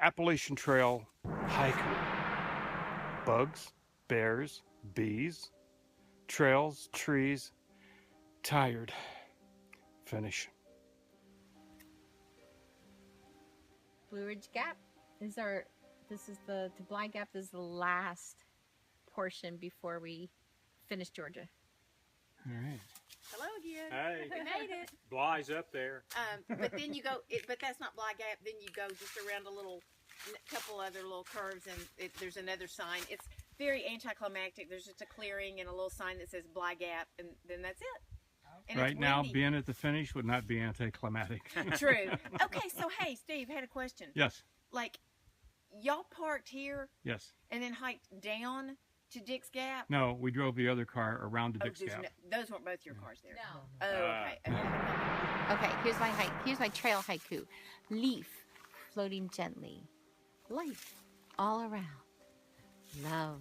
Appalachian Trail Haiku. Bugs, bears, bees, trails, trees, tired. Finish. Blue Ridge Gap is the Bly Gap is the last portion before we finish Georgia. All right. Hello again. Hey. We made it. Bly's up there. But then you go, but that's not Bly Gap. Then you go just around a couple other little curves, and there's another sign. It's very anticlimactic. There's just a clearing and a little sign that says Bly Gap, and then that's it. And Right now, being at the finish would not be anticlimactic. True. Okay, so hey, Steve, I had a question. Yes. Like, y'all parked here Yes. and then hiked down to Dick's Gap? No, we drove the other car around to Dick's Gap. Those weren't both your cars there. No. Oh, okay. Okay, here's my trail haiku. Leaf floating gently. Life all around. Love.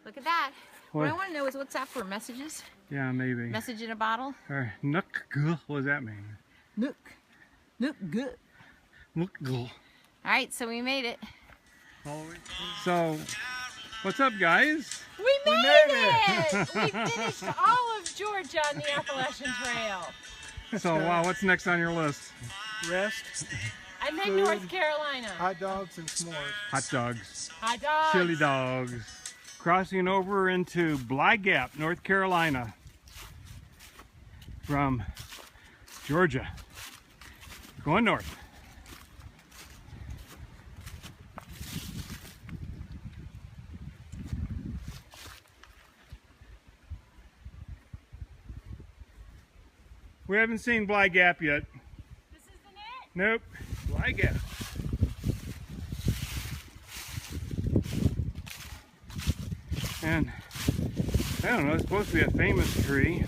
Look at that. What I want to know is what's that for? Messages? Yeah, maybe. Message in a bottle? Or nook, what does that mean? Nook. Nook good. Nook. All right, so we made it. So, what's up, guys? We made it! We finished all of Georgia on the Appalachian Trail. So, wow, what's next on your list? Rest, And then Food. North Carolina. hot dogs, and s'mores. Hot dogs. Hot dogs. Chili dogs. Crossing over into Bly Gap, North Carolina. From Georgia. Going north. We haven't seen Bly Gap yet. This isn't it? Nope. Bly Gap. And I don't know, it's supposed to be a famous tree.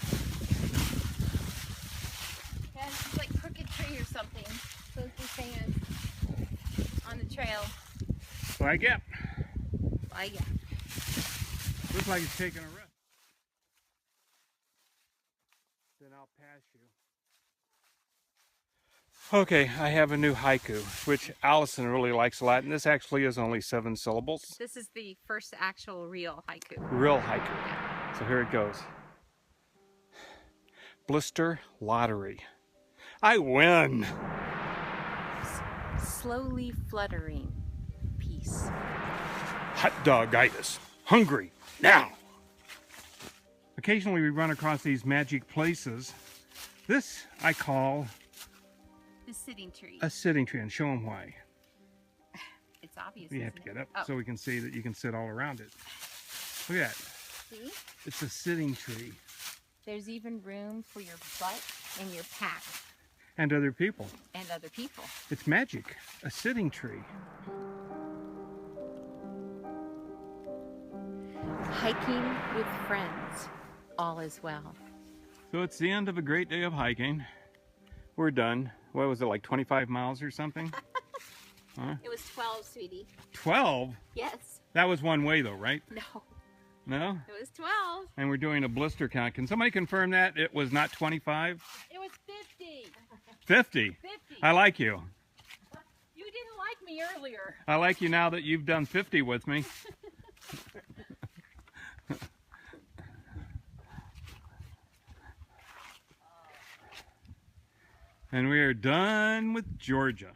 Yeah, it's like Crooked Tree or something. Supposed to be famous on the trail. Bly Gap. Bly Gap. Looks like it's taking a rest. Then I'll pass you. Okay, I have a new haiku, which Allison really likes a lot, and this actually is only 7 syllables. This is the first actual real haiku. Real haiku. So here it goes. Blister lottery. I win! Slowly fluttering. Peace. Hot dogitis. Hungry. Now! Occasionally we run across these magic places. This I call The sitting tree. a sitting tree, and show them why. It's obvious. You have isn't to it? get up Oh. so we can see that you can sit all around it. Look at that. See? It's a sitting tree. There's even room for your butt and your pack And other people. and other people. It's magic. A sitting tree. Hiking with friends. All is well. So it's the end of a great day of hiking. We're done. What was it, like 25 miles or something? Huh? It was 12, sweetie. 12? Yes. That was one way though, right? No. No? It was 12. And we're doing a blister count. Can somebody confirm that it was not 25? It was 50. 50. 50. I like you. You didn't like me earlier. I like you now that you've done 50 with me. And we are done with Georgia.